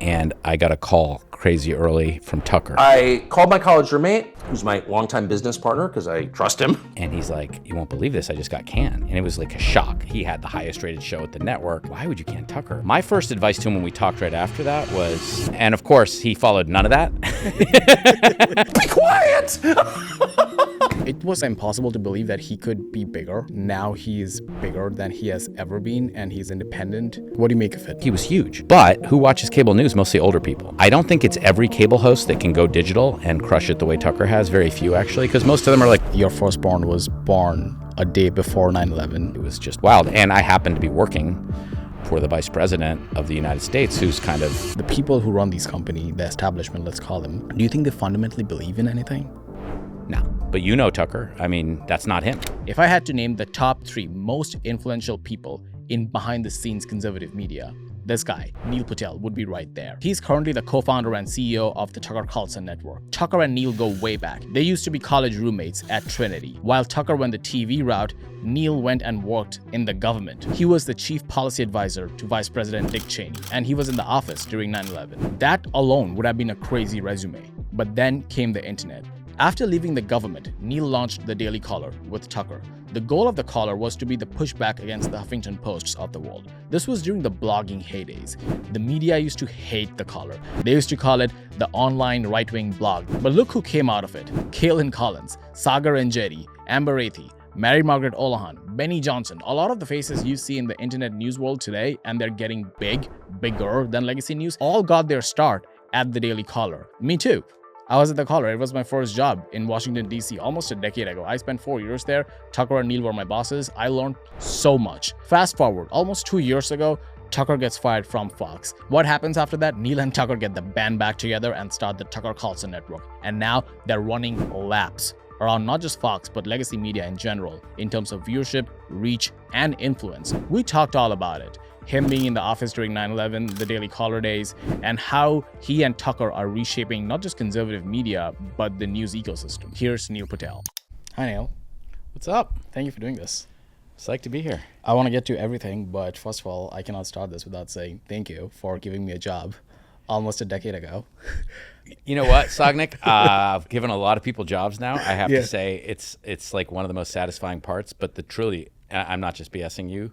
and I got a call crazy early from Tucker. I called my college roommate, who's my longtime business partner, because I trust him. And he's like, you won't believe this, I just got canned. And it was like a shock. He had the highest rated show at the network. Why would you can Tucker? My first advice to him when we talked right after that was, and of course he followed none of that. Be quiet! It was impossible to believe that he could be bigger. Now he's bigger than he has ever been, and he's independent. What do you make of it? He was huge. But who watches cable news? Mostly older people. I don't think it's every cable host that can go digital and crush it the way Tucker has. Very few, actually, because most of them are like... Your firstborn was born a day before 9/11. It was just wild. And I happened to be working for the vice president of the United States, who's kind of... The people who run these companies, the establishment, let's call them, do you think they fundamentally believe in anything? No. But you know Tucker. I mean, that's not him. If I had to name the top 3 most influential people in behind-the-scenes conservative media, this guy, Neil Patel, would be right there. He's currently the co-founder and CEO of the Tucker Carlson Network. Tucker and Neil go way back. They used to be college roommates at Trinity. While Tucker went the TV route, Neil went and worked in the government. He was the chief policy advisor to Vice President Dick Cheney, and he was in the office during 9/11. That alone would have been a crazy resume. But then came the internet. After leaving the government, Neil launched the Daily Caller with Tucker. The goal of the Caller was to be the pushback against the Huffington Posts of the world. This was during the blogging heydays. The media used to hate the Caller. They used to call it the online right-wing blog. But look who came out of it. Kaylin Collins, Sagar Enjeti, Amber Athey, Mary Margaret Olohan, Benny Johnson, a lot of the faces you see in the internet news world today, and they're getting bigger than legacy news, all got their start at the Daily Caller. Me too. I was at the Caller. It was my first job in Washington, D.C. almost a decade ago. I spent 4 years there. Tucker and Neil were my bosses. I learned so much. Fast forward, almost 2 years ago, Tucker gets fired from Fox. What happens after that? Neil and Tucker get the band back together and start the Tucker Carlson Network. And now they're running laps around not just Fox, but legacy media in general, in terms of viewership, reach, and influence. We talked all about it. Him being in the office during 9/11, the Daily Caller days, and how he and Tucker are reshaping not just conservative media, but the news ecosystem. Here's Neil Patel. Hi, Neil. What's up? Thank you for doing this. Psyched to be here. I want to get to everything, but first of all, I cannot start this without saying thank you for giving me a job almost a decade ago. You know what, Sagnik? I've given a lot of people jobs now. I have to say it's like one of the most satisfying parts, but I'm not just BSing you.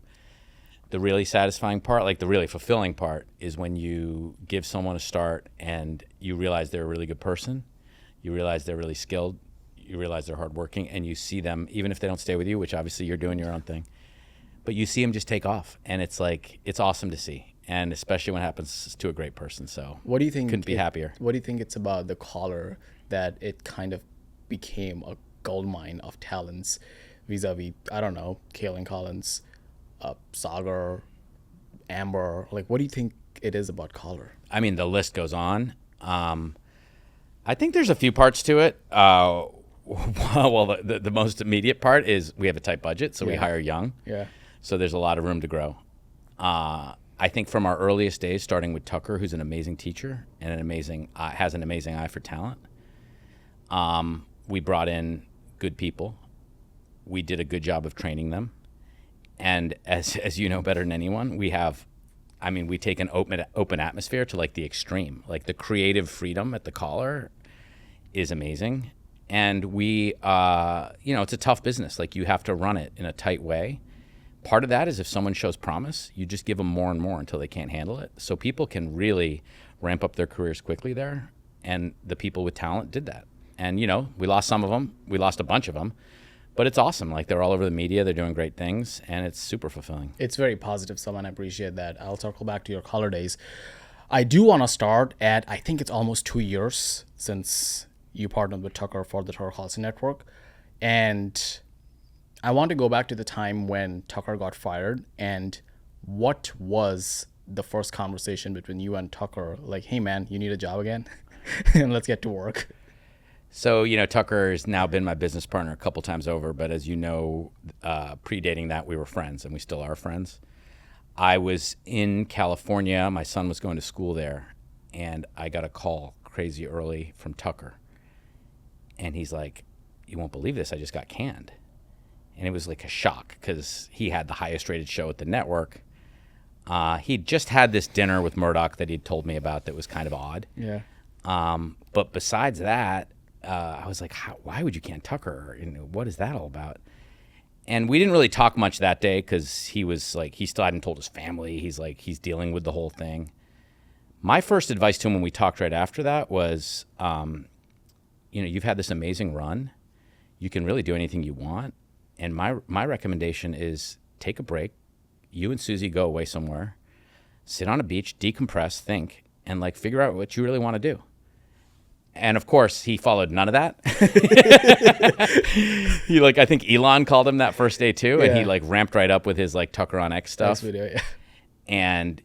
The really satisfying part, like the really fulfilling part, is when you give someone a start and you realize they're a really good person, you realize they're really skilled, you realize they're hardworking, and you see them, even if they don't stay with you, which obviously you're doing your own thing, but you see them just take off, and it's like, it's awesome to see, and especially when it happens to a great person. So what do you think? Couldn't be happier. What do you think it's about the Caller that it kind of became a goldmine of talents vis-a-vis, I don't know, Kaylin Collins, Sagar, Amber? Like, what do you think it is about Caller? I mean, the list goes on. I think there's a few parts to it. Well, the most immediate part is we have a tight budget, so we hire young. Yeah. So there's a lot of room to grow. I think from our earliest days, starting with Tucker, who's an amazing teacher and has an amazing eye for talent, we brought in good people. We did a good job of training them. And as you know better than anyone, we take an open atmosphere to like the extreme. Like the creative freedom at the Caller is amazing. And it's a tough business. Like you have to run it in a tight way. Part of that is if someone shows promise, you just give them more and more until they can't handle it. So people can really ramp up their careers quickly there. And the people with talent did that. And, we lost some of them. We lost a bunch of them. But it's awesome. Like they're all over the media. They're doing great things, and it's super fulfilling. It's very positive, someone. I appreciate that. I'll circle back to your Caller days. I do want to start at, I think it's almost 2 years since you partnered with Tucker for the Tucker Carlson Network. And I want to go back to the time when Tucker got fired, and what was the first conversation between you and Tucker? Like, hey man, you need a job again? And let's get to work. So, Tucker has now been my business partner a couple times over, but as you know, predating that, we were friends, and we still are friends. I was in California. My son was going to school there, and I got a call crazy early from Tucker. And he's like, you won't believe this, I just got canned. And it was like a shock because he had the highest rated show at the network. He'd just had this dinner with Murdoch that he'd told me about that was kind of odd. Yeah. But besides that, I was like, why would you can Tucker? What is that all about? And we didn't really talk much that day because he was like, he still hadn't told his family. He's dealing with the whole thing. My first advice to him when we talked right after that was, you've had this amazing run. You can really do anything you want. And my recommendation is take a break. You and Susie go away somewhere, sit on a beach, decompress, think, and figure out what you really want to do. And of course, he followed none of that. He I think Elon called him that first day too, and he ramped right up with his Tucker on X stuff. Nice video, yeah. And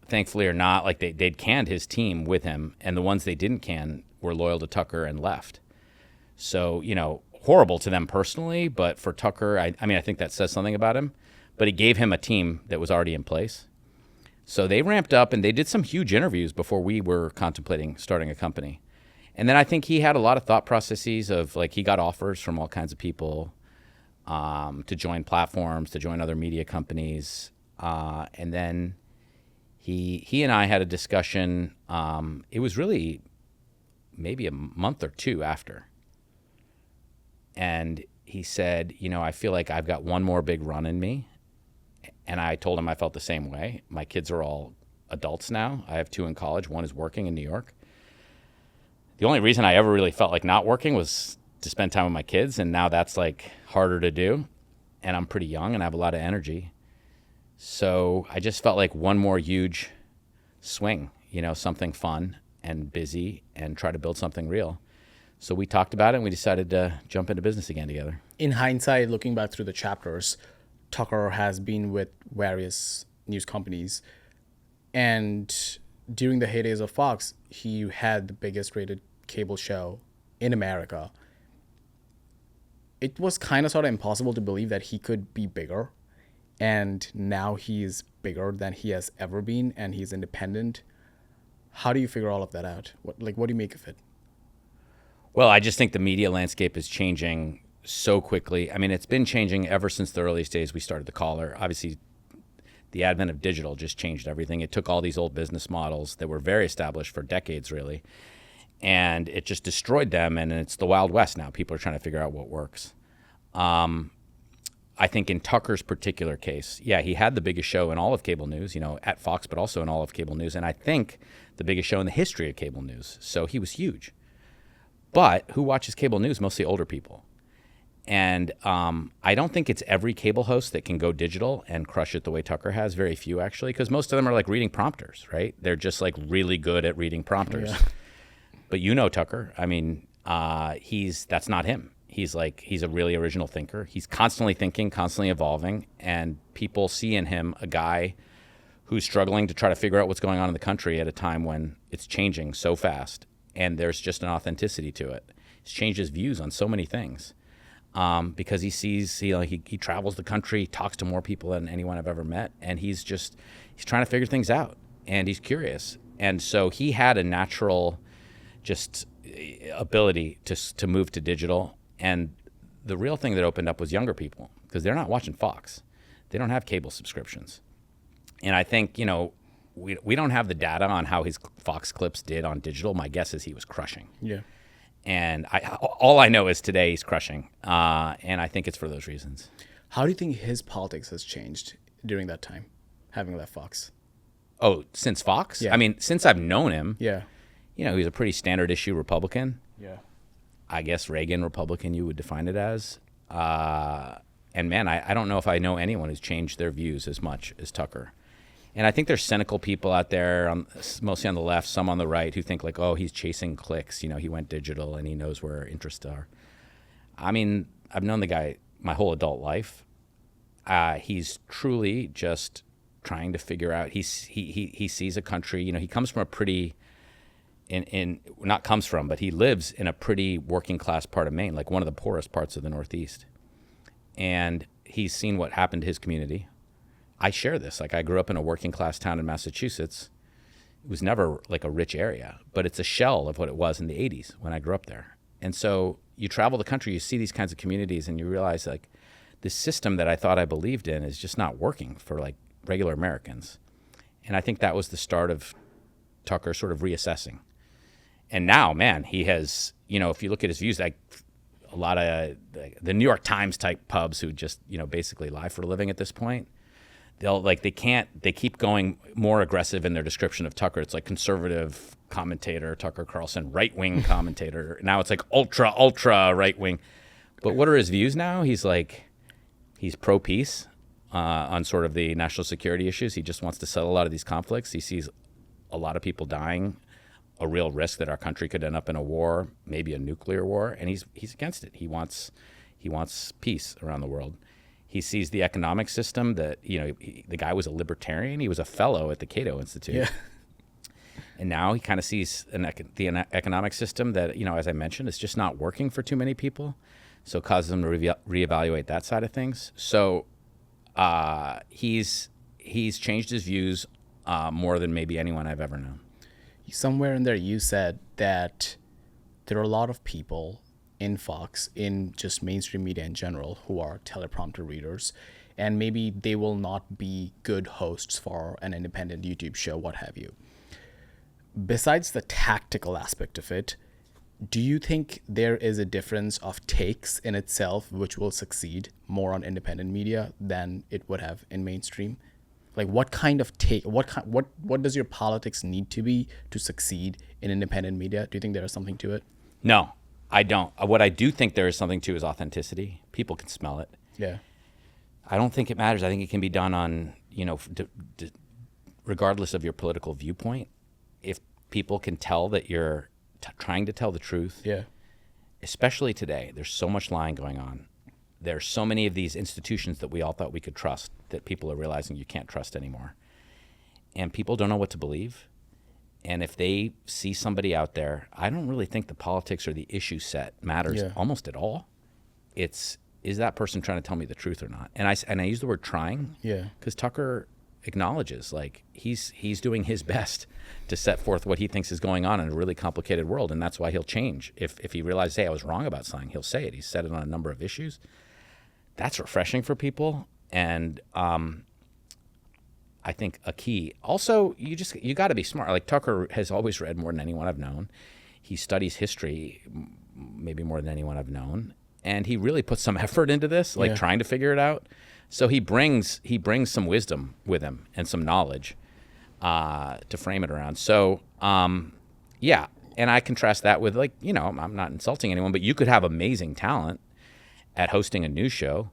thankfully or not, they'd canned his team with him, and the ones they didn't can were loyal to Tucker and left. So horrible to them personally, but for Tucker, I think that says something about him. But he gave him a team that was already in place. So they ramped up and they did some huge interviews before we were contemplating starting a company. And then I think he had a lot of thought processes of he got offers from all kinds of people to join platforms, to join other media companies. And then he and I had a discussion. It was really maybe a month or two after. And he said, I feel like I've got one more big run in me. And I told him I felt the same way. My kids are all adults now. I have 2 in college. 1 is working in New York. The only reason I ever really felt like not working was to spend time with my kids. And now that's harder to do. And I'm pretty young and I have a lot of energy. So I just felt like one more huge swing, something fun and busy and try to build something real. So we talked about it and we decided to jump into business again together. In hindsight, looking back through the chapters, Tucker has been with various news companies. And during the heydays of Fox, he had the biggest rated cable show in America. It was kind of sort of impossible to believe that he could be bigger. And now he's bigger than he has ever been and he's independent. How do you figure all of that out? What do you make of it? Well, I just think the media landscape is changing so quickly. It's been changing ever since the earliest days we started the Caller. Obviously, the advent of digital just changed everything. It took all these old business models that were very established for decades, really, and it just destroyed them, and it's the Wild West now. People are trying to figure out what works. I think in Tucker's particular case, he had the biggest show in all of cable news, at Fox, but also in all of cable news, and I think the biggest show in the history of cable news. So he was huge. But who watches cable news? Mostly older people. And I don't think it's every cable host that can go digital and crush it the way Tucker has. Very few, actually, because most of them are reading prompters, right? They're just really good at reading prompters. Yeah. But Tucker, that's not him. He's a really original thinker. He's constantly thinking, constantly evolving, and people see in him a guy who's struggling to try to figure out what's going on in the country at a time when it's changing so fast, and there's just an authenticity to it. He's changed his views on so many things. Because he sees, he travels the country, talks to more people than anyone I've ever met, and he's trying to figure things out, and he's curious. And so he had a natural just ability to move to digital. And the real thing that opened up was younger people, because they're not watching Fox. They don't have cable subscriptions. And I think, we don't have the data on how his Fox clips did on digital. My guess is he was crushing. Yeah. And all I know is today he's crushing, and I think it's for those reasons. How do you think his politics has changed during that time, having left Fox? Oh, since Fox? Yeah. Since I've known him, yeah, he's a pretty standard issue Republican. Yeah. I guess Reagan Republican you would define it as. And man, I don't know if I know anyone who's changed their views as much as Tucker. And I think there's cynical people out there, mostly on the left, some on the right, who think he's chasing clicks. He went digital and he knows where interests are. I've known the guy my whole adult life. He's truly just trying to figure out. He sees a country. He comes from a pretty, but he lives in a pretty working class part of Maine, one of the poorest parts of the Northeast. And he's seen what happened to his community. I share this. I grew up in a working class town in Massachusetts. It was never a rich area, but it's a shell of what it was in the 80s when I grew up there. And so you travel the country, you see these kinds of communities, and you realize this system that I thought I believed in is just not working for regular Americans. And I think that was the start of Tucker sort of reassessing. And now, man, he has, if you look at his views, like a lot of the New York Times type pubs who just, basically lie for a living at this point, they keep going more aggressive in their description of Tucker. It's like conservative commentator, Tucker Carlson, right-wing commentator. Now it's like ultra right-wing. But what are his views now? He's pro-peace on sort of the national security issues. He just wants to settle a lot of these conflicts. He sees a lot of people dying, a real risk that our country could end up in a war, maybe a nuclear war, and he's against it. He wants peace around the world. He sees the economic system that, the guy was a libertarian. He was a fellow at the Cato Institute. Yeah. And now he kind of sees the economic system that, as I mentioned, is just not working for too many people. So it causes him to reevaluate that side of things. So he's changed his views more than maybe anyone I've ever known. Somewhere in there you said that there are a lot of people in Fox, in just mainstream media in general, who are teleprompter readers, and maybe they will not be good hosts for an independent YouTube show, what have you. Besides the tactical aspect of it, do you think there is a difference of takes in itself which will succeed more on independent media than it would have in mainstream? Like what kind of take, what does your politics need to be to succeed in independent media? Do you think there is something to it? No, I don't. What I do think there is something to is authenticity. People can smell it. Yeah. I don't think it matters. I think it can be done on, regardless of your political viewpoint. If people can tell that you're trying to tell the truth, yeah, especially today, there's so much lying going on. There's so many of these institutions that we all thought we could trust that people are realizing you can't trust anymore. And people don't know what to believe. And if they see somebody out there, I don't really think the politics or the issue set matters almost at all. Is that person trying to tell me the truth or not? And I use the word trying because Tucker acknowledges he's doing his best to set forth what he thinks is going on in a really complicated world. And that's why he'll change. If he realizes, hey, I was wrong about something, he'll say it. He's said it on a number of issues. That's refreshing for people. And I think a key. Also, you got to be smart. Like Tucker has always read more than anyone I've known. He studies history maybe more than anyone I've known. And he really puts some effort into this, trying to figure it out. So he brings some wisdom with him and some knowledge to frame it around. So, and I contrast that with I'm not insulting anyone, but you could have amazing talent at hosting a news show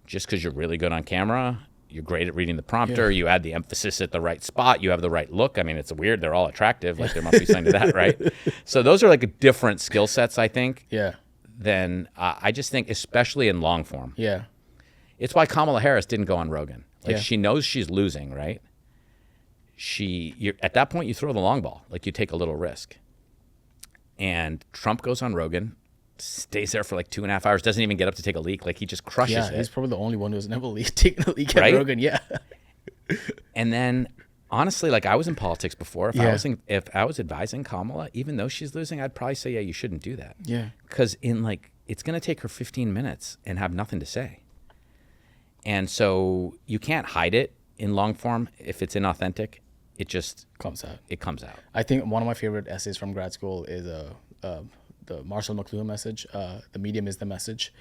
just because you're really good on camera. You're great at reading the prompter. You add the emphasis at the right spot. You have the right look. I mean, it's weird. They're all attractive. There must be something to that, right? So those are different skill sets, I think. Yeah. Then I just think, especially in long form. Yeah. It's why Kamala Harris didn't go on Rogan. She knows she's losing, right? At that point, you throw the long ball. You take a little risk. And Trump goes on Rogan, stays there for 2.5 hours, doesn't even get up to take a leak. He just crushes it. Yeah, he's probably the only one who's never taken a leak at Rogan. Yeah. And then, honestly, I was in politics before. If I was advising Kamala, even though she's losing, I'd probably say, you shouldn't do that. Yeah. Because it's going to take her 15 minutes and have nothing to say. And so you can't hide it in long form. If it's inauthentic, it just comes out. It comes out. I think one of my favorite essays from grad school is the Marshall McLuhan message. The medium is the message.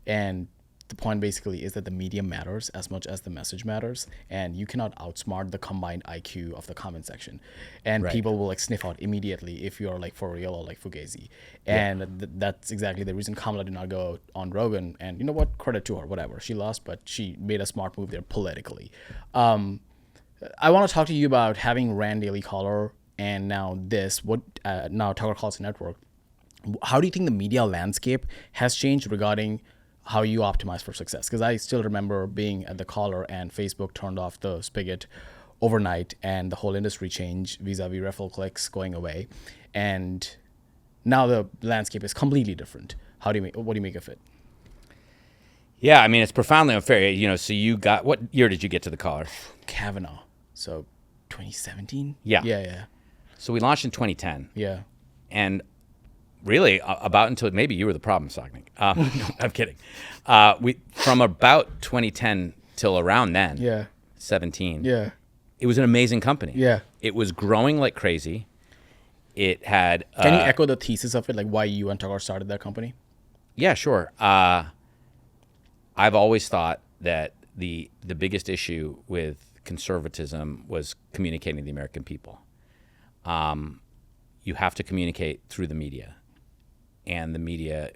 And the point basically is that the medium matters as much as the message matters, and you cannot outsmart the combined IQ of the comment section. And people will sniff out immediately if you're for real or Fugazi. And that's exactly the reason Kamala did not go on Rogan. And you know what? Credit to her, whatever. She lost, but she made a smart move there politically. I want to talk to you about having ran Daily Caller and now this, now Tucker Carlson Network. How do you think the media landscape has changed regarding how you optimize for success? Because I still remember being at the Caller and Facebook turned off the spigot overnight and the whole industry changed vis-a-vis referral clicks going away. And now the landscape is completely different. What do you make of it? Yeah, I mean, it's profoundly unfair. So what year did you get to the Caller? Kavanaugh. So 2017? Yeah. So we launched in 2010. Yeah. And really, about until maybe you were the problem, Sagnik. I'm kidding. From about 2010 till around then, 17. Yeah. It was an amazing company. Yeah. It was growing like crazy. It had... Can you echo the thesis of it, like why you and Tucker started that company? Yeah, sure. I've always thought that the biggest issue with conservatism was communicating to the American people. You have to communicate through the media. And the media,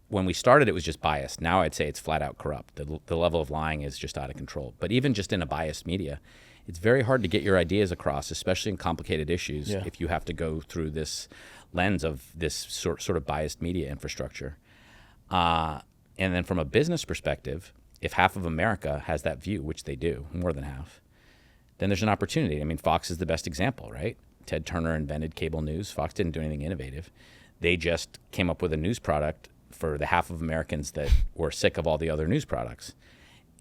when we started, it was just biased. Now I'd say it's flat out corrupt. The level of lying is just out of control. But even just in a biased media, it's very hard to get your ideas across, especially in complicated issues, if you have to go through this lens of this sort of biased media infrastructure. And then from a business perspective, if half of America has that view, which they do, more than half, then there's an opportunity. I mean, Fox is the best example, right? Ted Turner invented cable news. Fox didn't do anything innovative. They just came up with a news product for the half of Americans that were sick of all the other news products.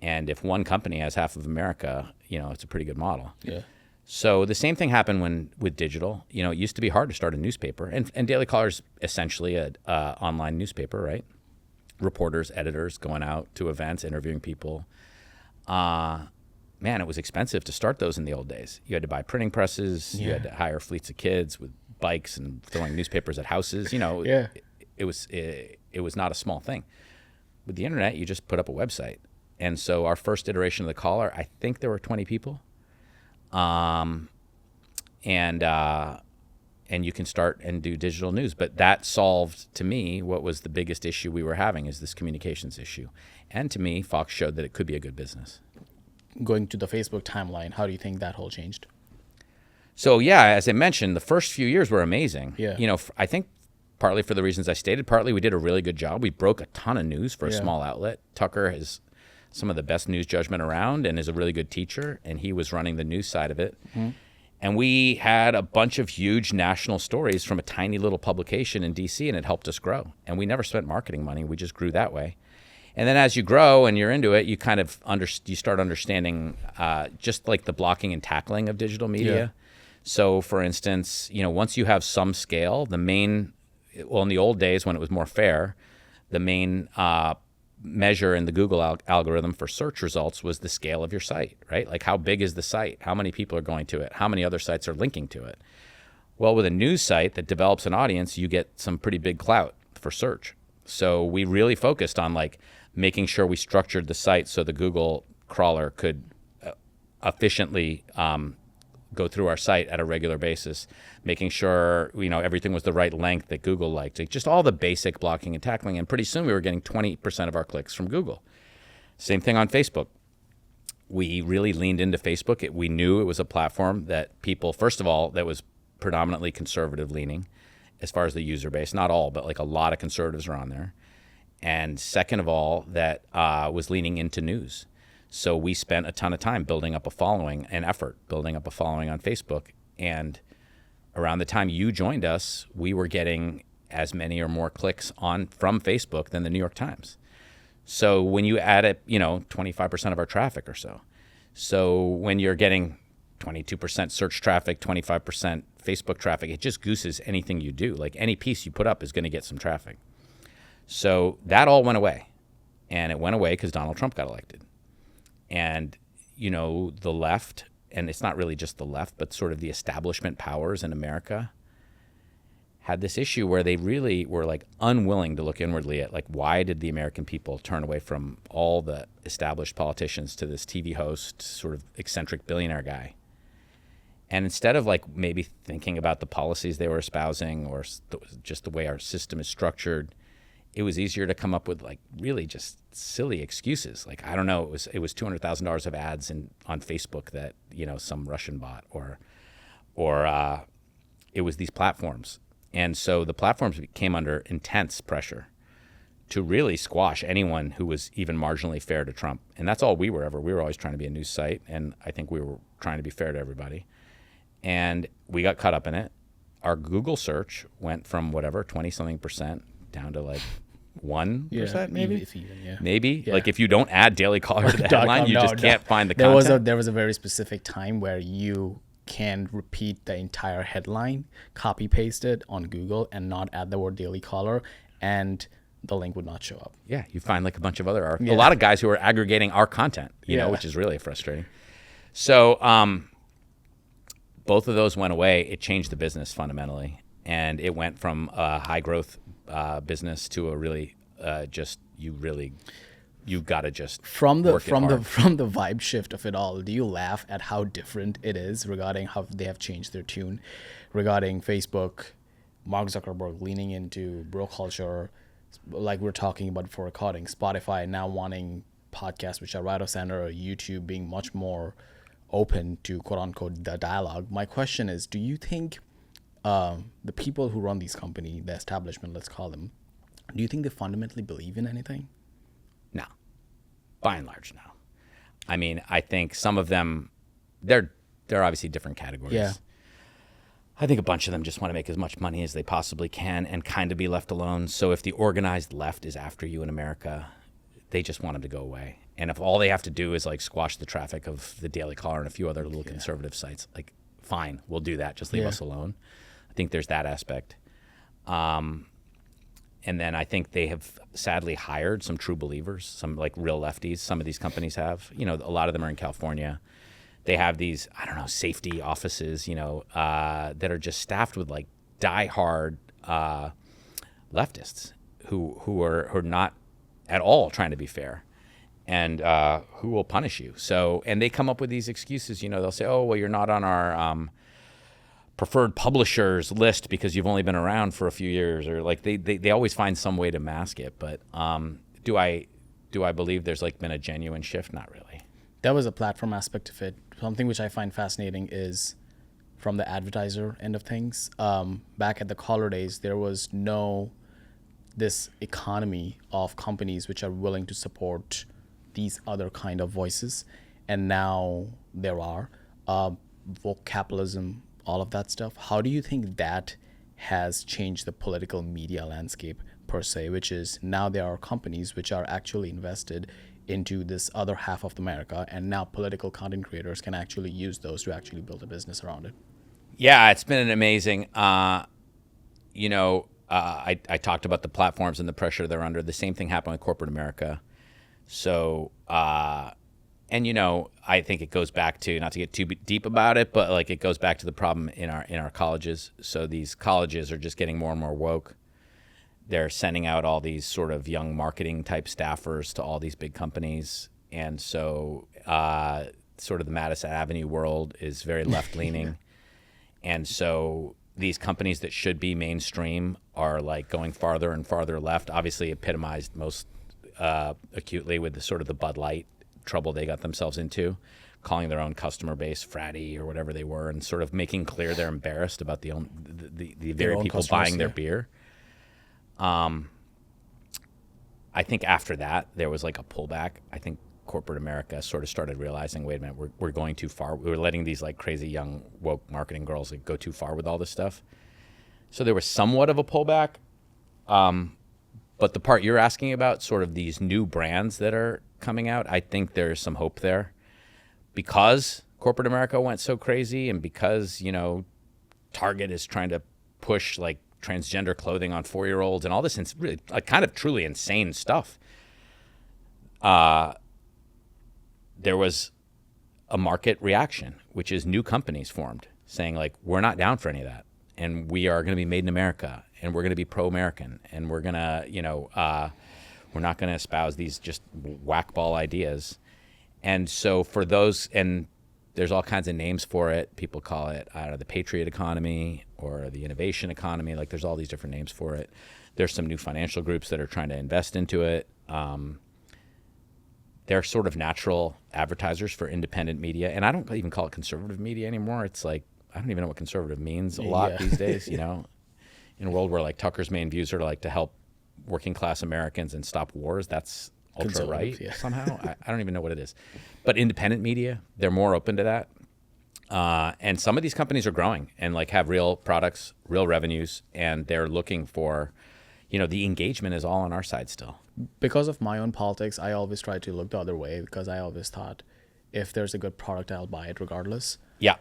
And if one company has half of America, it's a pretty good model. Yeah. So the same thing happened with digital. It used to be hard to start a newspaper. And Daily Caller's essentially an online newspaper, right? Reporters, editors going out to events, interviewing people. Man, it was expensive to start those in the old days. You had to buy printing presses. You had to hire fleets of kids with bikes and throwing newspapers at houses. It was not a small thing. With the internet, you just put up a website. And so our first iteration of the Caller, I think there were 20 people. And you can start and do digital news. But that solved, to me, what was the biggest issue we were having is this communications issue. And to me, Fox showed that it could be a good business. Going to the Facebook timeline, how do you think that whole changed? So, yeah, as I mentioned, the first few years were amazing. Yeah. I think partly for the reasons I stated, partly we did a really good job. We broke a ton of news for a small outlet. Tucker has some of the best news judgment around and is a really good teacher, and he was running the news side of it. Mm-hmm. And we had a bunch of huge national stories from a tiny little publication in D.C., and it helped us grow. And we never spent marketing money. We just grew that way. And then as you grow and you're into it, you kind of you start understanding just like the blocking and tackling of digital media. Yeah. So, for instance, once you have some scale, in the old days when it was more fair, the main measure in the Google algorithm for search results was the scale of your site, right? Like how big is the site? How many people are going to it? How many other sites are linking to it? Well, with a news site that develops an audience, you get some pretty big clout for search. So we really focused on making sure we structured the site so the Google crawler could efficiently go through our site at a regular basis, making sure everything was the right length that Google liked. Just all the basic blocking and tackling. And pretty soon we were getting 20% of our clicks from Google. Same thing on Facebook. We really leaned into Facebook. We knew it was a platform that people, first of all, that was predominantly conservative leaning as far as the user base. Not all, but a lot of conservatives are on there. And second of all, that was leaning into news. So we spent a ton of time building up a following on Facebook. And around the time you joined us, we were getting as many or more clicks from Facebook than the New York Times. So when you add it, 25% of our traffic or so. So when you're getting 22% search traffic, 25% Facebook traffic, it just gooses anything you do. Like any piece you put up is going to get some traffic. So that all went away. And it went away because Donald Trump got elected. And, the left, and it's not really just the left, but sort of the establishment powers in America had this issue where they really were unwilling to look inwardly at why did the American people turn away from all the established politicians to this TV host, sort of eccentric billionaire guy. And instead of maybe thinking about the policies they were espousing or just the way our system is structured, it was easier to come up with really just silly excuses. I don't know, it was $200,000 of ads on Facebook that some Russian bot, or it was these platforms. And so the platforms came under intense pressure to really squash anyone who was even marginally fair to Trump. And that's all we were ever. We were always trying to be a news site, and I think we were trying to be fair to everybody. And we got caught up in it. Our Google search went from 20-something% down to 1%, maybe? If even, yeah. Maybe. Yeah. If you don't add Daily Caller to the headline, you just can't find the content. There was a very specific time where you can repeat the entire headline, copy paste it on Google, and not add the word Daily Caller, and the link would not show up. Yeah, you find a bunch of other a lot of guys who are aggregating our content, which is really frustrating. So both of those went away. It changed the business fundamentally, and it went from a high growth business to a really you got to just From the work it from the hard. from the vibe shift of it all, do you laugh at how different it is regarding how they have changed their tune regarding Facebook, Mark Zuckerberg leaning into bro culture, like we're talking about before recording, Spotify now wanting podcasts which are right of center, or YouTube being much more open to quote unquote the dialogue. My question is, do you think the people who run these companies, the establishment, let's call them, do you think they fundamentally believe in anything? No, by and large, no. I mean, I think some of them, they're obviously different categories. Yeah. I think a bunch of them just want to make as much money as they possibly can and kind of be left alone. So if the organized left is after you in America, they just want them to go away. And if all they have to do is like squash the traffic of the Daily Caller and a few other little conservative sites, like fine, we'll do that. Just leave us alone. I think there's that aspect. And then I think they have sadly hired some true believers, some like real lefties. Some of these companies have, a lot of them are in California. They have these, I don't know, safety offices, that are just staffed with like diehard leftists who are not at all trying to be fair, and who will punish you. So, and they come up with these excuses. They'll say, "Oh, well, you're not on our preferred publishers list because you've only been around for a few years," or like they always find some way to mask it. But do I believe there's like been a genuine shift? Not really. That was a platform aspect of it. Something which I find fascinating is from the advertiser end of things. Back at the Caller days, there was this economy of companies which are willing to support these other kind of voices, and now there are woke capitalism, all of that stuff. How do you think that has changed the political media landscape per se, which is now there are companies which are actually invested into this other half of America, and now political content creators can actually use those to actually build a business around it? Yeah, it's been an amazing, I talked about the platforms and the pressure they're under. The same thing happened with corporate America. So, I think it goes back to, not to get too deep about it, but like it goes back to the problem in our colleges. So these colleges are just getting more and more woke. They're sending out all these sort of young marketing type staffers to all these big companies. And so sort of the Madison Avenue world is very left leaning. And so these companies that should be mainstream are like going farther and farther left, obviously epitomized most acutely with the sort of the Bud Light trouble they got themselves into, calling their own customer base fratty or whatever they were, and sort of making clear they're embarrassed about the very people buying their beer. I think after that, there was like a pullback. I think corporate America sort of started realizing, wait a minute, we're going too far. We were letting these like crazy young woke marketing girls like go too far with all this stuff. So there was somewhat of a pullback. But the part you're asking about, sort of these new brands that are coming out, I think there's some hope there. Because corporate America went so crazy, and because, Target is trying to push like transgender clothing on 4-year-olds and all this really like kind of truly insane stuff. There was a market reaction, which is new companies formed saying like, we're not down for any of that. And we are going to be made in America, and we're going to be pro-American, and we're going to, we're not going to espouse these just whack-ball ideas. And so for those, and there's all kinds of names for it. People call it, the Patriot Economy or the innovation economy. Like there's all these different names for it. There's some new financial groups that are trying to invest into it. They're sort of natural advertisers for independent media. And I don't even call it conservative media anymore. It's like, I don't even know what conservative means a lot these days, in a world where like Tucker's main views are like to help working class Americans and stop wars. That's ultra right somehow. I don't even know what it is. But independent media, they're more open to that. And some of these companies are growing and like have real products, real revenues, and they're looking for, the engagement is all on our side still. Because of my own politics, I always try to look the other way, because I always thought if there's a good product, I'll buy it regardless. Yeah.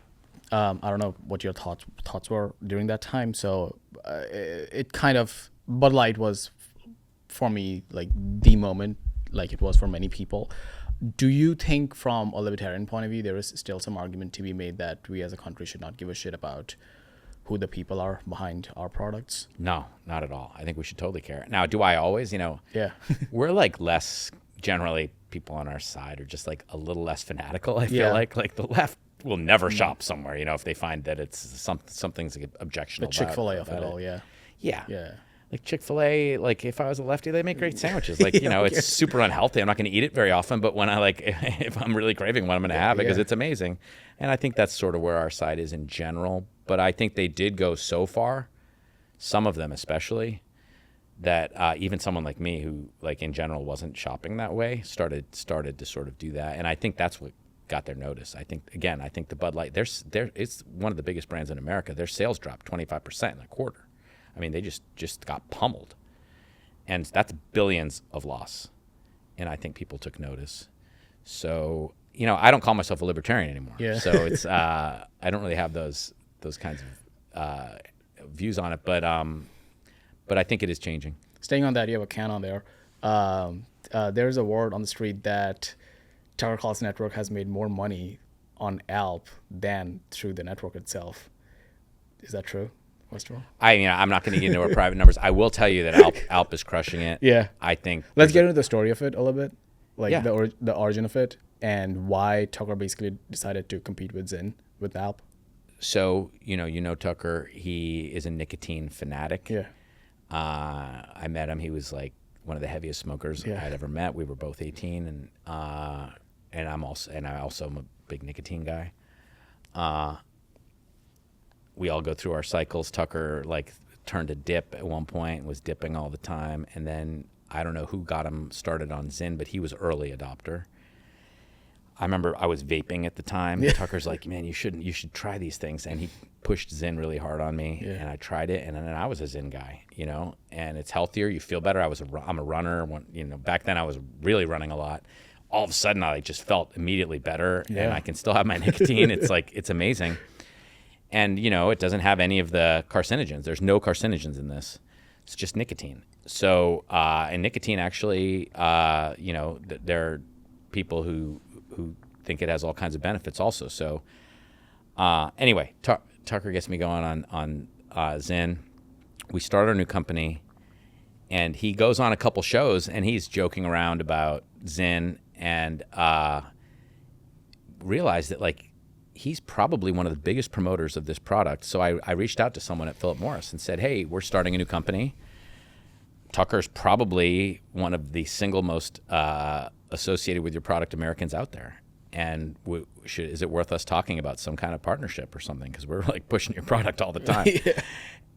I don't know what your thoughts were during that time. So it kind of, Bud Light was for me like the moment, like it was for many people. Do you think from a libertarian point of view, there is still some argument to be made that we as a country should not give a shit about who the people are behind our products? No, not at all. I think we should totally care. Now, do I always? Yeah. We're like less, generally, people on our side are just like a little less fanatical, I feel Yeah. like the left will never shop somewhere, if they find that it's something's objectionable. The Chick-fil-A of about it all, yeah. Yeah. Yeah. Like Chick-fil-A, like if I was a lefty, they make great sandwiches. Like, it's super unhealthy. I'm not going to eat it very often, but when if I'm really craving one, I'm going to have it because it's amazing. And I think that's sort of where our side is in general. But I think they did go so far, some of them especially, that even someone like me who, like in general, wasn't shopping that way, started to sort of do that. And I think that's what got their notice. I think the Bud Light, it's one of the biggest brands in America. Their sales dropped 25% in a quarter. I mean, they just got pummeled. And that's billions of loss. And I think people took notice. So, I don't call myself a libertarian anymore. Yeah. So it's I don't really have those kinds of views on it, but I think it is changing. Staying on that, you have a can on there. There's a word on the street that Tucker Carlson Network has made more money on Alp than through the network itself. Is that true, first of all? I'm not going to get into our private numbers. I will tell you that Alp is crushing it. Yeah. I think. Let's get into the story of it a little bit, like Yeah. the origin of it and why Tucker basically decided to compete with ZYNN, with Alp. So, Tucker, he is a nicotine fanatic. Yeah. I met him. He was like one of the heaviest smokers I'd ever met. We were both 18, and I also am a big nicotine guy. We all go through our cycles. Tucker turned a dip at one point and was dipping all the time, and then I don't know who got him started on ZYNN, but he was early adopter. I remember I was vaping at the time. Yeah. Tucker's like, man, you should try these things. And he pushed ZYNN really hard on me, and I tried it. And then I was a ZYNN guy, and it's healthier. You feel better. I'm a runner. Back then I was really running a lot. All of a sudden I just felt immediately better, and I can still have my nicotine. It's amazing. And, it doesn't have any of the carcinogens. There's no carcinogens in this. It's just nicotine. So, and nicotine actually, there are people who think it has all kinds of benefits also. So anyway, Tucker gets me going on ZYNN. We start our new company, and he goes on a couple shows, and he's joking around about ZYNN, and realized that he's probably one of the biggest promoters of this product. So I reached out to someone at Philip Morris and said, hey, we're starting a new company. Tucker's probably one of the single most associated with your product Americans out there. And is it worth us talking about some kind of partnership or something? Because we're pushing your product all the time. Yeah.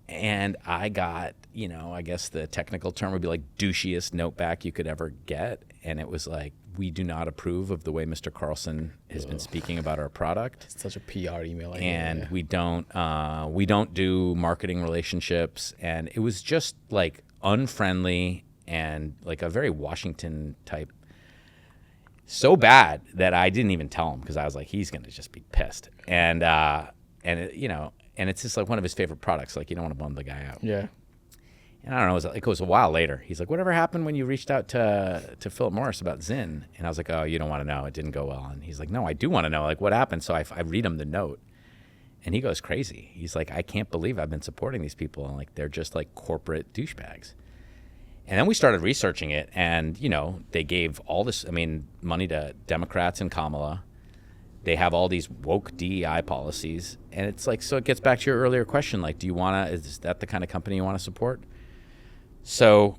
And I got, I guess the technical term would be douchiest note back you could ever get. And it was we do not approve of the way Mr. Carlson has been speaking about our product. It's such a PR email. And we don't do marketing relationships. And it was just unfriendly and a very Washington type. So bad that I didn't even tell him, because I was he's going to just be pissed. And it's just one of his favorite products. You don't want to bum the guy out. Yeah. And I don't know, it was a while later. He's like, whatever happened when you reached out to Philip Morris about ZYNN? And I was like, oh, you don't want to know. It didn't go well. And he's like, no, I do want to know. What happened? So I read him the note, and he goes crazy. He's like, I can't believe I've been supporting these people. And they're just corporate douchebags. And then we started researching it, and, they gave all this, money to Democrats and Kamala. They have all these woke DEI policies. And it's so it gets back to your earlier question, is that the kind of company you want to support? So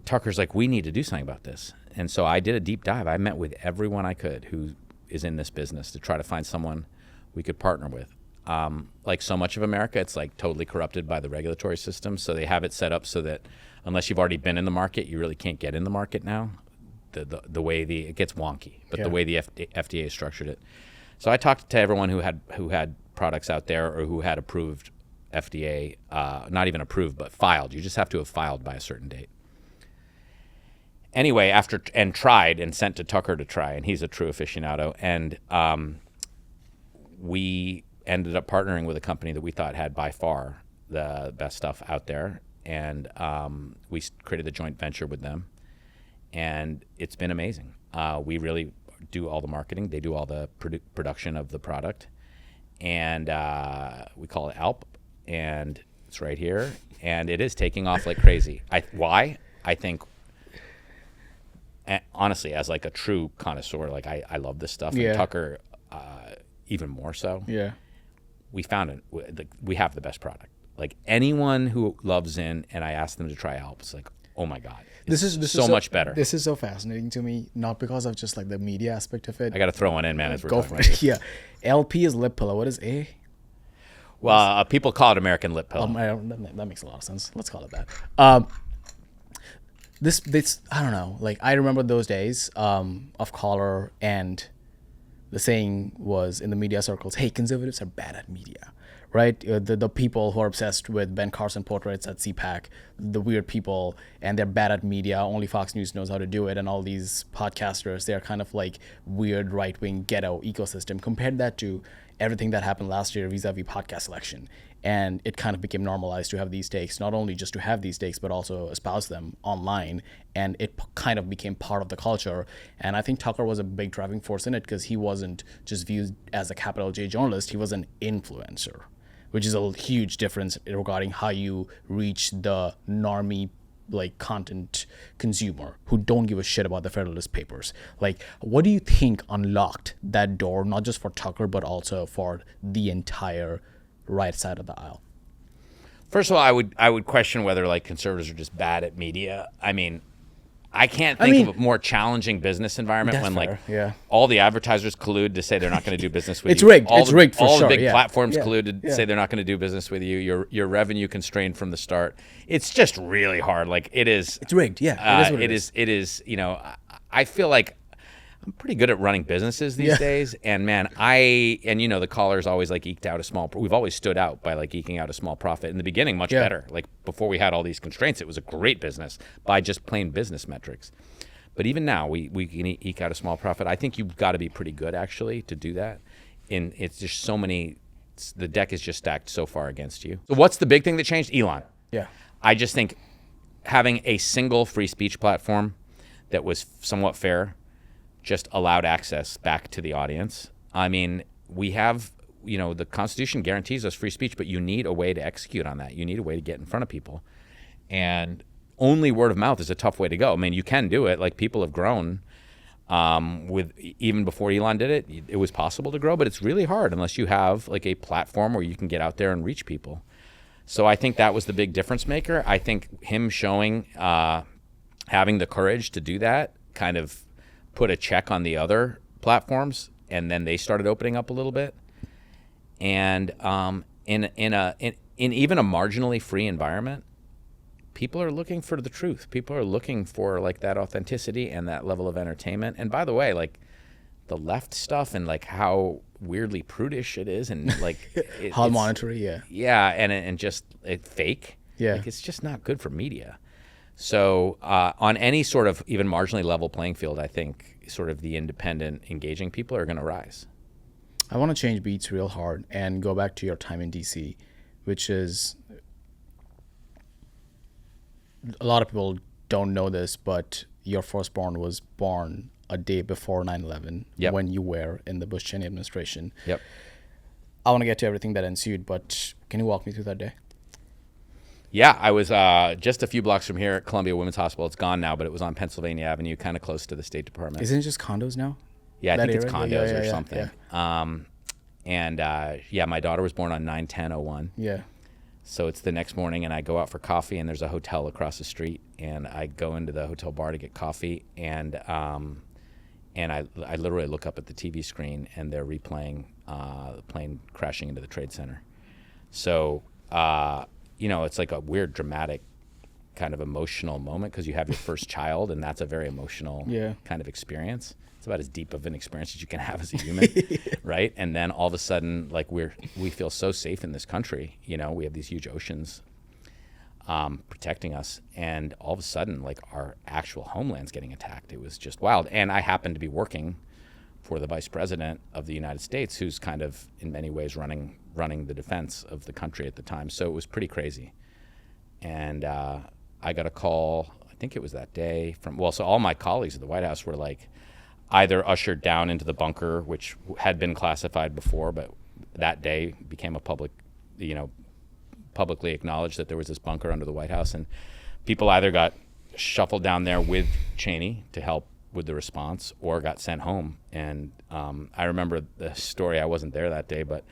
Tucker's we need to do something about this. And so I did a deep dive. I met with everyone I could who is in this business to try to find someone we could partner with. So much of America, it's totally corrupted by the regulatory system. So they have it set up so that unless you've already been in the market, you really can't get in the market now. The way it gets wonky, but the way the FDA has structured it. So I talked to everyone who had products out there or who had approved FDA, not even approved, but filed. You just have to have filed by a certain date. Anyway, tried and sent to Tucker to try, and he's a true aficionado. And we ended up partnering with a company that we thought had by far the best stuff out there. And we created a joint venture with them, and it's been amazing. We really do all the marketing. They do all the production of the product. And we call it ALP. And it's right here. And it is taking off like crazy. Why? I think, honestly, as like a true connoisseur, like I love this stuff. Yeah. And Tucker, even more so. Yeah. We found it. We have the best product. Like anyone who loves ZYNN, and I asked them to try ALP, it's like, oh my God, This is so much better. This is so fascinating to me, not because of just like the media aspect of it. I got to throw one in, man, as we're Go talking for about it. Yeah. LP is lip pillow. What is A? Well, people call it American lip pillow. That makes a lot of sense. Let's call it that. This I don't know. Like I remember those days of color, and the saying was in the media circles, "Hey, conservatives are bad at media." Right, the people who are obsessed with Ben Carson portraits at CPAC, the weird people, and they're bad at media. Only Fox News knows how to do it, and all these podcasters, they're kind of like weird right-wing ghetto ecosystem. Compared that to everything that happened last year vis-a-vis podcast election, and it kind of became normalized to have these takes, not only just to have these takes, but also espouse them online, and it kind of became part of the culture. And I think Tucker was a big driving force in it because he wasn't just viewed as a capital J journalist; he was an influencer, which is a huge difference regarding how you reach the normie like content consumer who don't give a shit about the Federalist Papers. Like, what do you think unlocked that door, not just for Tucker, but also for the entire right side of the aisle? First of all, I would question whether like conservatives are just bad at media. I mean, I can't think of a more challenging business environment when fair, yeah. all the advertisers collude to say they're not going to do business with It's you. rigged. All It's the, rigged for all sure. the big Yeah. platforms Yeah. collude to Yeah. say they're not going to do business with you. Your revenue constrained from the start. It's just really hard. Like it is. It's rigged. Yeah, it is what it is. It is. You know, I feel like I'm pretty good at running businesses these days, and man, you know, the caller's always like eked out a small. We've always stood out by like eking out a small profit in the beginning, much better. Like before we had all these constraints, it was a great business by just plain business metrics. But even now, we can eke out a small profit. I think you've got to be pretty good actually to do that. And it's just so many. The deck is just stacked so far against you. So what's the big thing that changed? Elon. Yeah. I just think having a single free speech platform that was somewhat fair just allowed access back to the audience. I mean, we have, you know, the Constitution guarantees us free speech, but you need a way to execute on that. You need a way to get in front of people. And only word of mouth is a tough way to go. I mean, you can do it. Like people have grown with even before Elon did it. It was possible to grow, but it's really hard unless you have like a platform where you can get out there and reach people. So I think that was the big difference maker. I think him showing, having the courage to do that kind of put a check on the other platforms, and then they started opening up a little bit. And in even a marginally free environment, people are looking for the truth. People are looking for like that authenticity and that level of entertainment. And by the way, like the left stuff and like how weirdly prudish it is, and like How monetary, and just fake. Yeah. Like it's just not good for media. So on any sort of even marginally level playing field, I think sort of the independent, engaging people are going to rise. I want to change beats real hard and go back to your time in DC, which is, a lot of people don't know this, but your firstborn was born a day before 9/11 when you were in the Bush-Cheney administration. Yep. I want to get to everything that ensued, but can you walk me through that day? Yeah, I was just a few blocks from here at Columbia Women's Hospital. It's gone now, but it was on Pennsylvania Avenue, kind of close to the State Department. Isn't it just condos now? Yeah, I think it's area? condos Yeah, or something. Yeah. My daughter was born on 9/10/01. Yeah. So it's the next morning, and I go out for coffee, and there's a hotel across the street, and I go into the hotel bar to get coffee, and I literally look up at the TV screen, and they're replaying the plane crashing into the Trade Center. So, you know, it's like a weird, dramatic, kind of emotional moment because you have your first child, and that's a very emotional kind of experience. It's about as deep of an experience as you can have as a human, right? And then all of a sudden, like we feel so safe in this country. You know, we have these huge oceans protecting us, and all of a sudden, like our actual homeland's getting attacked. It was just wild. And I happened to be working for the Vice President of the United States, who's kind of in many ways running the defense of the country at the time. So it was pretty crazy. And I got a call, I think it was that day so all my colleagues at the White House were like, either ushered down into the bunker, which had been classified before, but that day became a publicly acknowledged that there was this bunker under the White House, and people either got shuffled down there with Cheney to help with the response or got sent home. And I remember the story. I wasn't there that day, but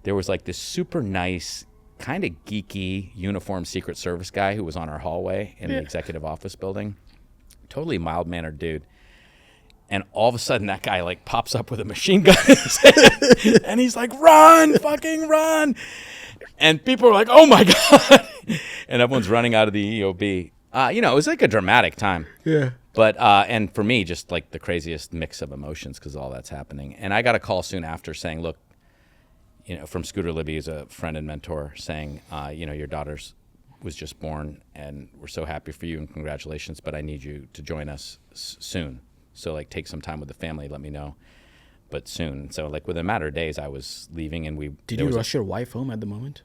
there was like this super nice, kind of geeky uniformed Secret Service guy who was on our hallway in the executive office building. Totally mild-mannered dude. And all of a sudden, that guy like pops up with a machine gun in his hand, and he's like, "Run, fucking run!" And people are like, "Oh my God!" And everyone's running out of the EOB. It was like a dramatic time. Yeah. But and for me, just like the craziest mix of emotions because all that's happening. And I got a call soon after saying, "Look, from Scooter Libby, who's a friend and mentor, saying, your daughter's was just born, and we're so happy for you and congratulations. But I need you to join us soon. So like take some time with the family. Let me know, but soon." So like within a matter of days, I was leaving, and Did you rush your wife home at the moment?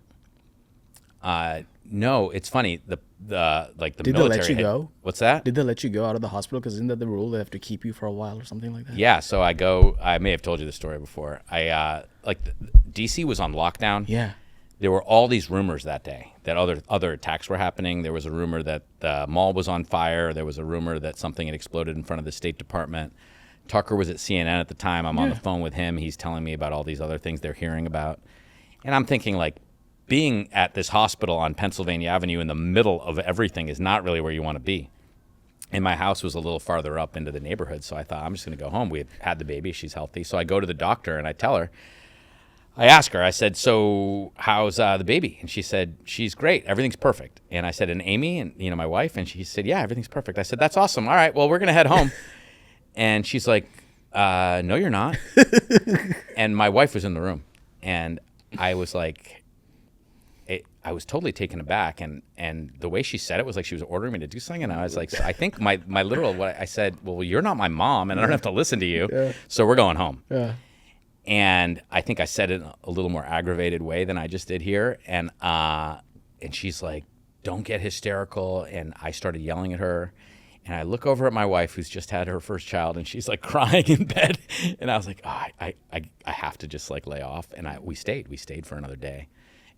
No, it's funny. The Did military they let you go? What's that? Did they let you go out of the hospital? Because isn't that the rule? They have to keep you for a while or something like that? Yeah. So I may have told you the story before. DC was on lockdown. Yeah. There were all these rumors that day that other attacks were happening. There was a rumor that the mall was on fire. There was a rumor that something had exploded in front of the State Department. Tucker was at CNN at the time. I'm on the phone with him. He's telling me about all these other things they're hearing about. And I'm thinking, like, being at this hospital on Pennsylvania Avenue in the middle of everything is not really where you want to be. And my house was a little farther up into the neighborhood, so I thought, I'm just going to go home. We had the baby. She's healthy. So I go to the doctor, and I ask her, I said, "So how's the baby?" And she said, "She's great. Everything's perfect." And I said, "And Amy, and my wife?" And she said, "Yeah, everything's perfect." I said, "That's awesome. All right, well, we're going to head home." And she's like, "No, you're not." And my wife was in the room. And I was like, I was totally taken aback. And the way she said it was like she was ordering me to do something. And I was like, so I think my literal, what I said, "Well, you're not my mom, and I don't have to listen to you. Yeah. So we're going home." Yeah. And I think I said it in a little more aggravated way than I just did here. And she's like, "Don't get hysterical." And I started yelling at her. And I look over at my wife, who's just had her first child, and she's like crying in bed. And I was like, "Oh, I have to just like lay off." And we stayed for another day.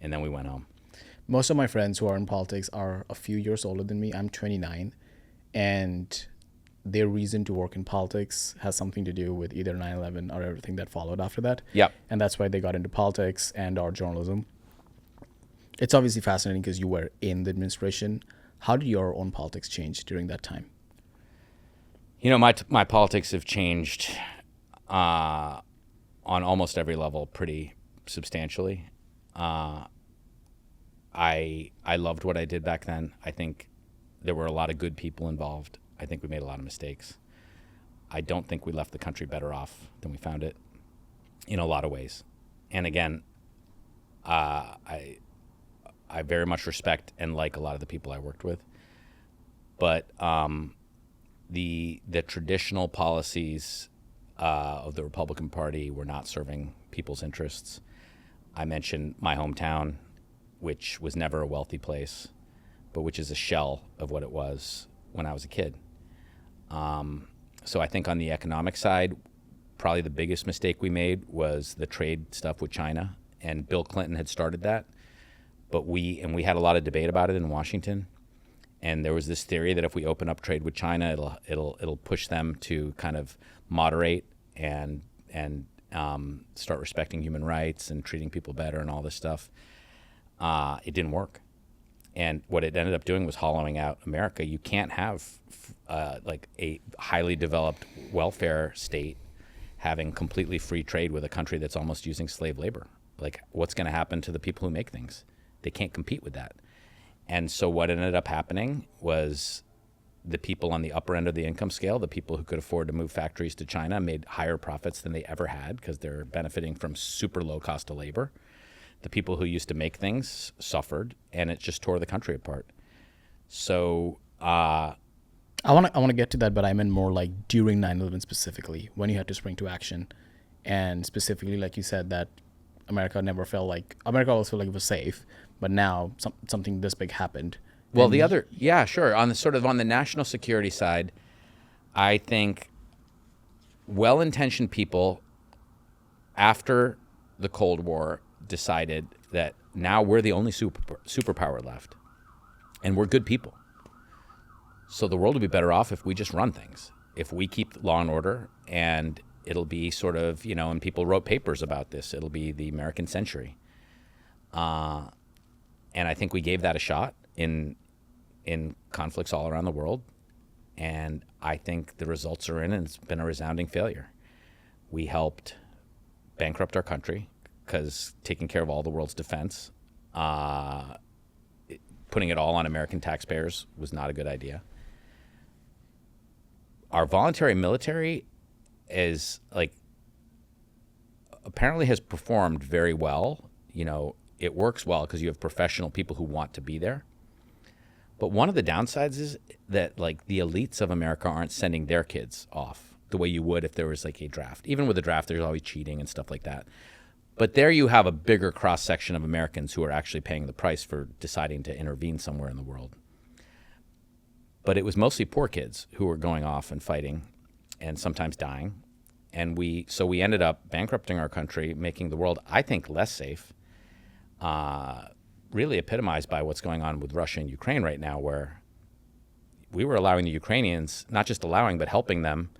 And then we went home. Most of my friends who are in politics are a few years older than me. I'm 29. And their reason to work in politics has something to do with either 9/11 or everything that followed after that. Yep. And that's why they got into politics and or journalism. It's obviously fascinating because you were in the administration. How did your own politics change during that time? My politics have changed on almost every level pretty substantially. I loved what I did back then. I think there were a lot of good people involved. I think we made a lot of mistakes. I don't think we left the country better off than we found it in a lot of ways. And again, I very much respect and like a lot of the people I worked with. But the traditional policies of the Republican Party were not serving people's interests. I mentioned my hometown, which was never a wealthy place, but which is a shell of what it was when I was a kid. So I think on the economic side, probably the biggest mistake we made was the trade stuff with China, and Bill Clinton had started that. But we had a lot of debate about it in Washington, and there was this theory that if we open up trade with China, it'll push them to kind of moderate and start respecting human rights and treating people better and all this stuff. It didn't work. And what it ended up doing was hollowing out America. You can't have like a highly developed welfare state having completely free trade with a country that's almost using slave labor. Like, what's going to happen to the people who make things? They can't compete with that. And so what ended up happening was the people on the upper end of the income scale, the people who could afford to move factories to China, made higher profits than they ever had because they're benefiting from super low cost of labor. The people who used to make things suffered, and it just tore the country apart. So I want to get to that, but I meant more like during 9/11 specifically, when you had to spring to action, and specifically, like you said, that America always felt like it was safe, but now something this big happened. Well, sure. On the national security side, I think well-intentioned people after the Cold War decided that now we're the only superpower left, and we're good people. So the world would be better off if we just run things, if we keep law and order, and it'll be sort of, and people wrote papers about this, it'll be the American century. And I think we gave that a shot in conflicts all around the world. And I think the results are in, and it's been a resounding failure. We helped bankrupt our country because taking care of all the world's defense, putting it all on American taxpayers was not a good idea. Our voluntary military is apparently has performed very well. It works well because you have professional people who want to be there. But one of the downsides is that the elites of America aren't sending their kids off the way you would if there was a draft. Even with a draft, there's always cheating and stuff like that. But there you have a bigger cross-section of Americans who are actually paying the price for deciding to intervene somewhere in the world. But it was mostly poor kids who were going off and fighting and sometimes dying. And so we ended up bankrupting our country, making the world, I think, less safe, really epitomized by what's going on with Russia and Ukraine right now, where we were allowing the Ukrainians, not just allowing, but helping them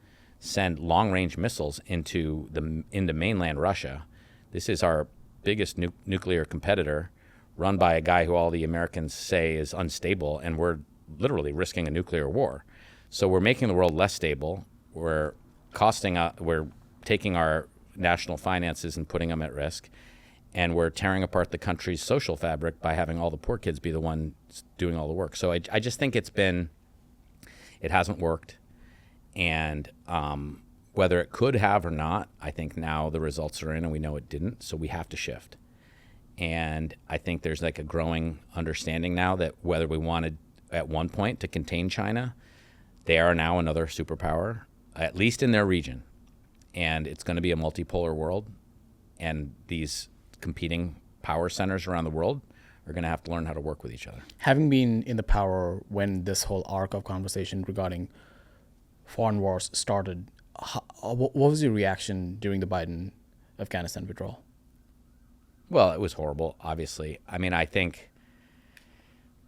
send long-range missiles into mainland Russia. This is our biggest nuclear competitor, run by a guy who all the Americans say is unstable, and we're literally risking a nuclear war. So we're making the world less stable. We're taking our national finances and putting them at risk, and we're tearing apart the country's social fabric by having all the poor kids be the ones doing all the work. So I just think it hasn't worked, and whether it could have or not, I think now the results are in and we know it didn't, so we have to shift. And I think there's a growing understanding now that whether we wanted at one point to contain China, they are now another superpower, at least in their region. And it's going to be a multipolar world, and these competing power centers around the world are going to have to learn how to work with each other. Having been in the power when this whole arc of conversation regarding foreign wars started, what was your reaction during the Biden Afghanistan withdrawal? Well, it was horrible, obviously. I think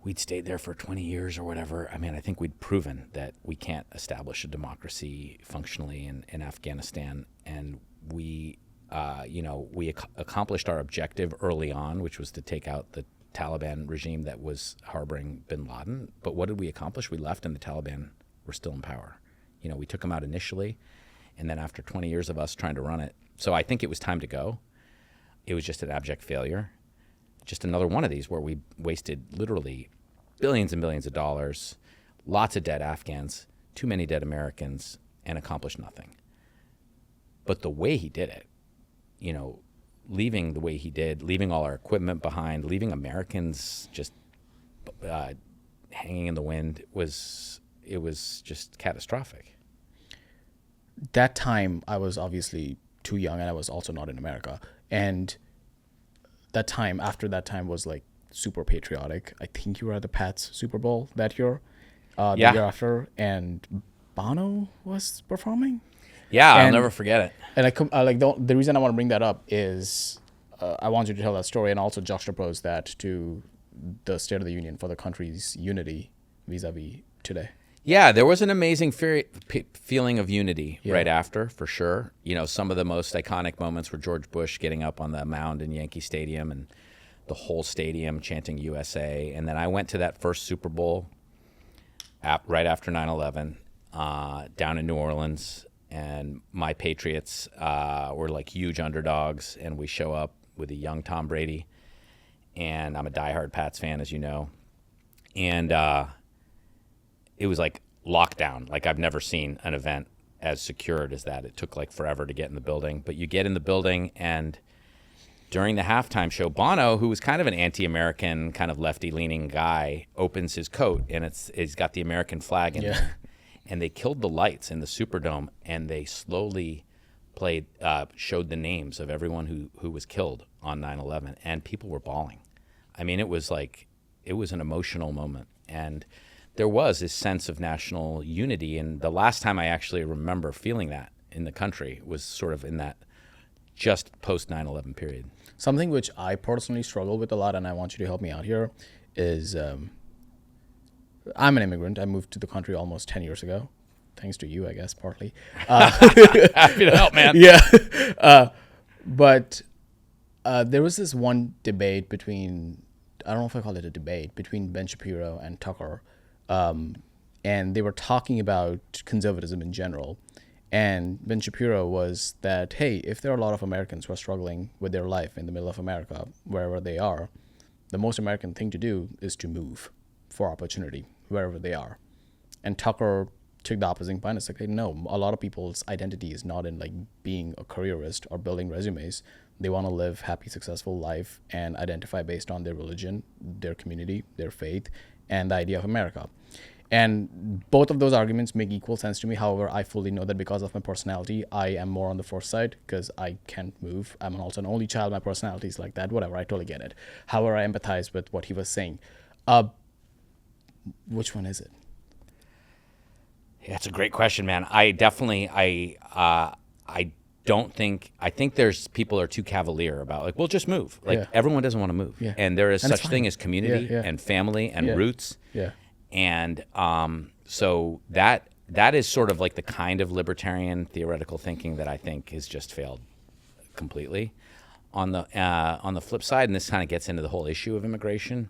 we'd stayed there for 20 years or whatever. I think we'd proven that we can't establish a democracy functionally in Afghanistan. And we accomplished our objective early on, which was to take out the Taliban regime that was harboring bin Laden. But what did we accomplish? We left and the Taliban were still in power. We took them out initially, and then after 20 years of us trying to run it. So I think it was time to go. It was just an abject failure. Just another one of these where we wasted literally billions and billions of dollars, lots of dead Afghans, too many dead Americans, and accomplished nothing. But the way he did it, leaving the way he did, leaving all our equipment behind, leaving Americans just hanging in the wind, it was just catastrophic. That time, I was obviously too young, and I was also not in America. And after that time was super patriotic. I think you were at the Pats Super Bowl that year, the year after, and Bono was performing. Yeah, I'll never forget it. And the reason I want to bring that up is I want you to tell that story and also juxtapose that to the State of the Union for the country's unity vis-a-vis today. Yeah, there was an amazing feeling of unity right after, for sure. Some of the most iconic moments were George Bush getting up on the mound in Yankee Stadium and the whole stadium chanting USA. And then I went to that first Super Bowl right after 9/11 down in New Orleans. And my Patriots were huge underdogs, and we show up with a young Tom Brady. And I'm a diehard Pats fan, as you know. And it was lockdown. I've never seen an event as secured as that. It took forever to get in the building. But you get in the building, and during the halftime show, Bono, who was kind of an anti-American, kind of lefty-leaning guy, opens his coat, and it's got the American flag in there. And they killed the lights in the Superdome, and they slowly showed the names of everyone who was killed on 9/11, and people were bawling. It was an emotional moment, and there was this sense of national unity. And the last time I actually remember feeling that in the country was sort of in that just post 9/11 period. Something which I personally struggle with a lot, and I want you to help me out here, is I'm an immigrant. I moved to the country almost 10 years ago, thanks to you, I guess, partly. Happy to help, man. Yeah. But there was this one debate between, I don't know if I call it a debate, between Ben Shapiro and Tucker. And they were talking about conservatism in general. And Ben Shapiro was that, hey, if there are a lot of Americans who are struggling with their life in the middle of America, wherever they are, the most American thing to do is to move for opportunity, wherever they are. And Tucker took the opposite point. It's like, hey, no, a lot of people's identity is not in like being a careerist or building resumes. They want to live happy, successful life and identify based on their religion, their community, their faith, and the idea of America. And both of those arguments make equal sense to me. However, I fully know that because of my personality, I am more on the first side because I can't move. I'm also an only child. My personality is like that. Whatever. I totally get it. However, I empathize with what he was saying. Which one is it? Yeah, it's a great question, man. I think there's people are too cavalier about like, we'll just move. Like everyone doesn't want to move. Yeah. And there is And it's such thing fine. as community and family and roots. Yeah. And so that is sort of like the kind of libertarian theoretical thinking that I think has just failed completely. On the flip side, and this kind of gets into the whole issue of immigration,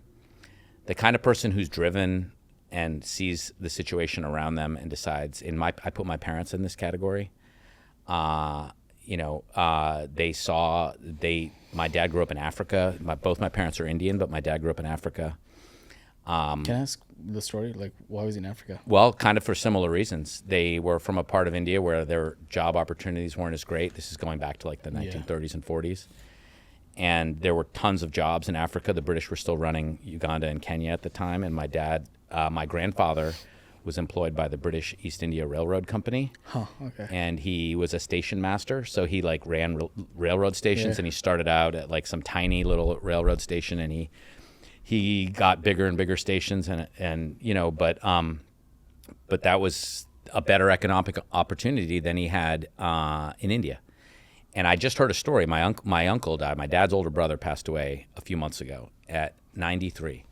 the kind of person who's driven and sees the situation around them and decides, I put my parents in this category. My dad grew up in Africa. Both my parents are Indian, but my dad grew up in Africa. Can I ask the story? Like, why was he in Africa? Well, kind of for similar reasons. They were from a part of India where their job opportunities weren't as great. This is going back to like the 1930s and 40s. And there were tons of jobs in Africa. The British were still running Uganda and Kenya at the time. And my grandfather was employed by the British East India Railroad Company. Huh, okay. And he was a station master. So he like ran railroad stations, and he started out at like some tiny little railroad station, and he got bigger and bigger stations, but that was a better economic opportunity than he had in India. And I just heard a story. My uncle died. My dad's older brother passed away a few months ago at 93.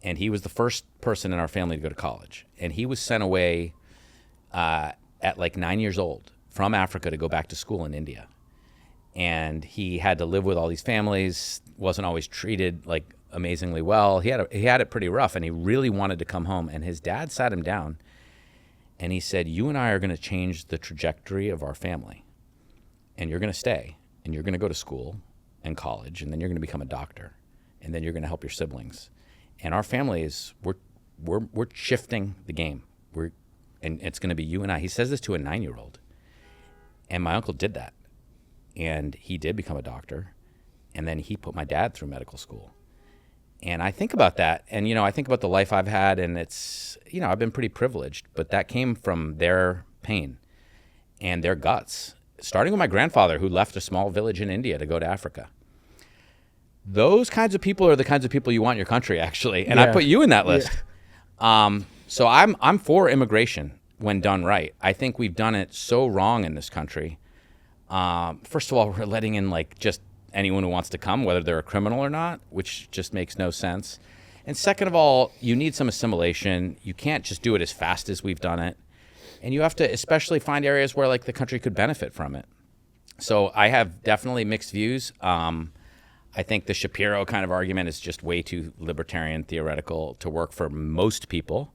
And he was the first person in our family to go to college. And he was sent away at like 9 years old from Africa to go back to school in India. And he had to live with all these families, wasn't always treated like amazingly well. He had it pretty rough, and he really wanted to come home. And his dad sat him down, and he said, "You and I are going to change the trajectory of our family, and you're going to stay, and you're going to go to school and college, and then you're going to become a doctor, and then you're going to help your siblings. And our family is we're shifting the game. And it's going to be you and I." He says this to a 9-year-old, and my uncle did that, and he did become a doctor, and then he put my dad through medical school. And I think about that, and, I think about the life I've had, and it's, I've been pretty privileged, but that came from their pain and their guts, starting with my grandfather, who left a small village in India to go to Africa. Those kinds of people are the kinds of people you want in your country, actually, and I put you in that list. Yeah. So I'm for immigration when done right. I think we've done it so wrong in this country. First of all, we're letting in like just anyone who wants to come, whether they're a criminal or not, which just makes no sense. And second of all, you need some assimilation. You can't just do it as fast as we've done it. And you have to especially find areas where like the country could benefit from it. So I have definitely mixed views. I think the Shapiro kind of argument is just way too libertarian theoretical to work for most people.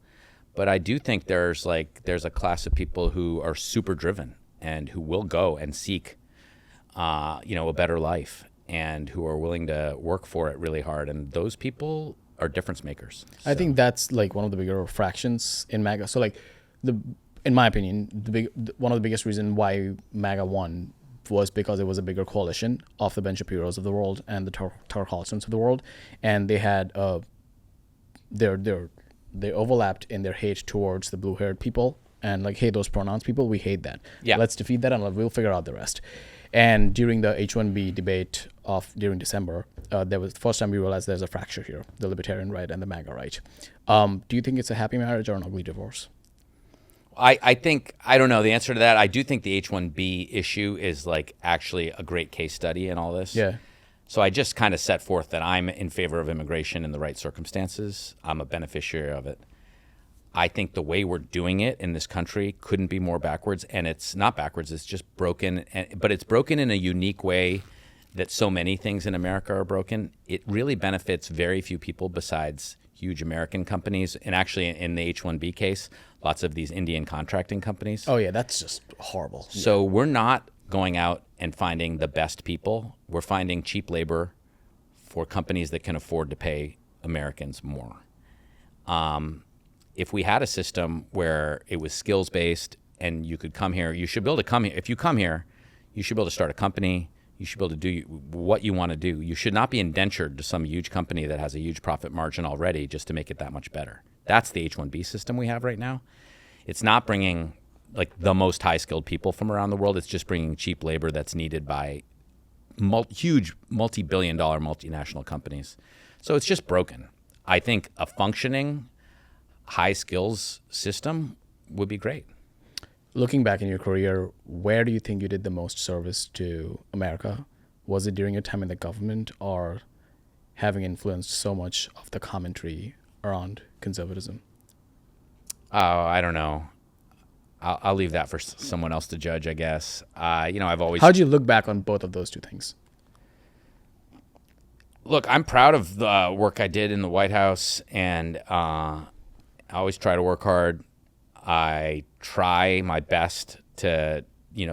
But I do think there's a class of people who are super driven and who will go and seek a better life, and who are willing to work for it really hard. And those people are difference makers. I think that's like one of the bigger fractions in MAGA. So like in my opinion, one of the biggest reasons why MAGA won was because it was a bigger coalition of the Ben Shapiros of the world and the Tucker Carlsons of the world. And they had, they overlapped in their hate towards the blue-haired people. And like, hey, those pronouns people, we hate that. Yeah. Let's defeat that, and we'll figure out the rest. And during the H-1B debate during December, there was the first time we realized there's a fracture here, the libertarian right and the MAGA right. Do you think it's a happy marriage or an ugly divorce? I think, I don't know the answer to that. I do think the H-1B issue is like actually a great case study in all this. Yeah. So I just kind of set forth that I'm in favor of immigration in the right circumstances. I'm a beneficiary of it. I think the way we're doing it in this country couldn't be more backwards, and it's not backwards, it's just broken, but it's broken in a unique way that so many things in America are broken. It really benefits very few people besides huge American companies, and actually in the H-1B case, lots of these Indian contracting companies. Oh yeah, that's just horrible. So we're not going out and finding the best people. We're finding cheap labor for companies that can afford to pay Americans more. If we had a system where it was skills-based and you could come here, you should be able to come here. If you come here, you should be able to start a company. You should be able to do what you want to do. You should not be indentured to some huge company that has a huge profit margin already just to make it that much better. That's the H-1B system we have right now. It's not bringing like the most high-skilled people from around the world. It's just bringing cheap labor that's needed by huge multi-billion-dollar multinational companies. So it's just broken. I think a functioning high-skills system would be great. Looking back in your career, where do you think you did the most service to America? Was it during your time in the government or having influenced so much of the commentary around conservatism? Oh, I don't know. I'll leave that for someone else to judge, I guess. I've always... How'd you look back on both of those two things? Look, I'm proud of the work I did in the White House, and I always try to work hard. I try my best to,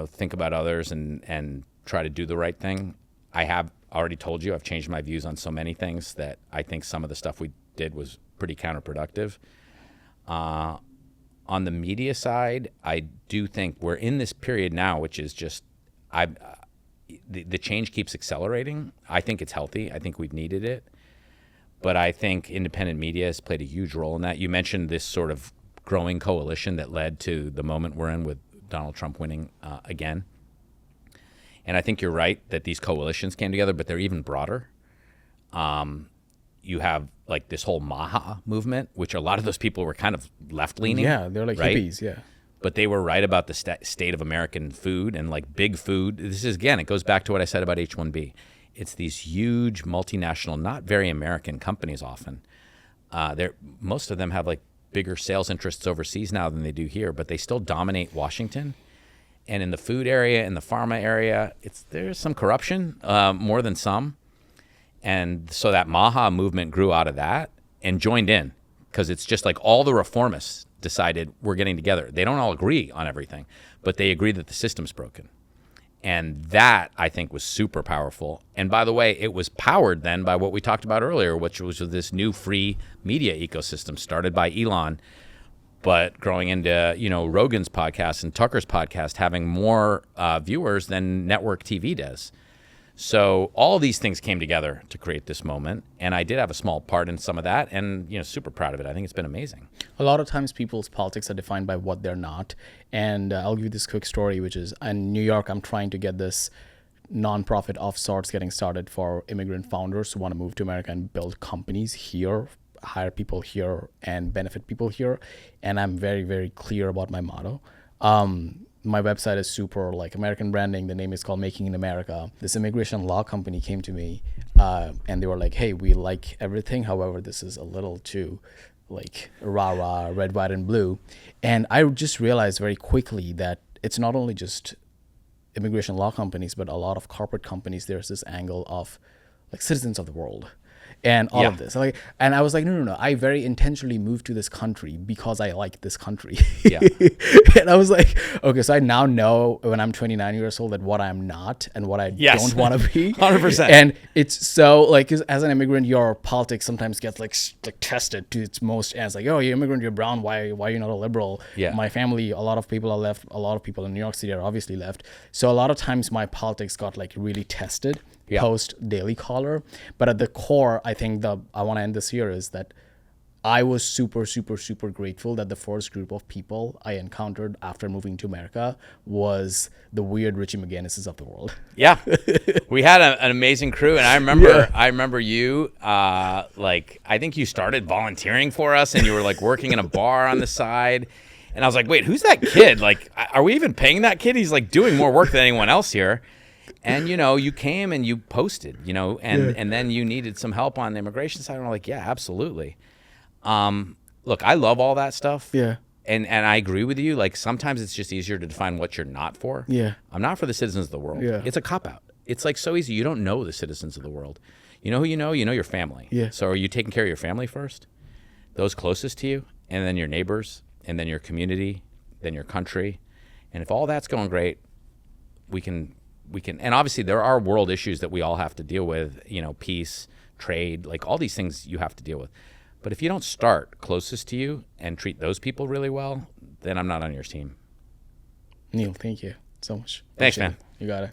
think about others and try to do the right thing. I have already told you I've changed my views on so many things that I think some of the stuff we did was pretty counterproductive. On the media side, I do think we're in this period now, which is just, the change keeps accelerating. I think it's healthy. I think we've needed it. But I think independent media has played a huge role in that. You mentioned this sort of growing coalition that led to the moment we're in with Donald Trump winning again. And I think you're right that these coalitions came together, but they're even broader. You have like this whole MAHA movement, which a lot of those people were kind of left-leaning. Yeah, they're like right? hippies, yeah. But they were right about the state of American food and like big food. This is, again, it goes back to what I said about H-1B. It's these huge multinational, not very American companies often. Most of them have like bigger sales interests overseas now than they do here, but they still dominate Washington. And in the food area, in the pharma area, there's some corruption, more than some. And so that MAHA movement grew out of that and joined in, because it's just like all the reformists decided we're getting together. They don't all agree on everything, but they agree that the system's broken. And that, I think, was super powerful. And by the way, it was powered then by what we talked about earlier, which was this new free media ecosystem started by Elon, but growing into, Rogan's podcast and Tucker's podcast, having more viewers than network TV does. So all these things came together to create this moment, and I did have a small part in some of that, and super proud of it. I think it's been amazing. A lot of times people's politics are defined by what they're not, and I'll give you this quick story, which is in New York, I'm trying to get this nonprofit of sorts getting started for immigrant founders who want to move to America and build companies here, hire people here, and benefit people here, and I'm very, very clear about my motto. My website is super like American branding. The name is called Making in America. This immigration law company came to me and they were like, hey, we like everything. However, this is a little too like rah-rah, red, white, and blue. And I just realized very quickly that it's not only just immigration law companies, but a lot of corporate companies. There's this angle of like citizens of the world. And all of this. And I was like, no. I very intentionally moved to this country because I like this country. Yeah. And I was like, okay, so I now know when I'm 29 years old that what I'm not and what I don't want to be. 100%. And it's so like, as an immigrant, your politics sometimes gets like tested to its most ends. Like, oh, you're immigrant, you're brown. Why are you not a liberal? Yeah. My family, a lot of people are left. A lot of people in New York City are obviously left. So a lot of times my politics got like really tested. Post Daily Caller. But at the core, I think I want to end this here is that I was super, super, super grateful that the first group of people I encountered after moving to America was the weird Richie McGinnises of the world. Yeah. We had an amazing crew. And I remember you, I think you started volunteering for us and you were like working in a bar on the side. And I was like, wait, who's that kid? Like, are we even paying that kid? He's like doing more work than anyone else here. And, you know, you came and you posted, you know, and then you needed some help on the immigration side. And I'm like, yeah, absolutely. Look, I love all that stuff. Yeah. And I agree with you. Like, sometimes it's just easier to define what you're not for. Yeah. I'm not for the citizens of the world. Yeah. It's a cop-out. It's like so easy. You don't know the citizens of the world. You know who you know? You know your family. Yeah. So are you taking care of your family first? Those closest to you, and then your neighbors, and then your community, then your country. And if all that's going great, we can, and obviously there are world issues that we all have to deal with, you know, peace, trade, like all these things you have to deal with. But if you don't start closest to you and treat those people really well, then I'm not on your team. Neil, thank you so much. Thanks, Appreciate man. it. You got it.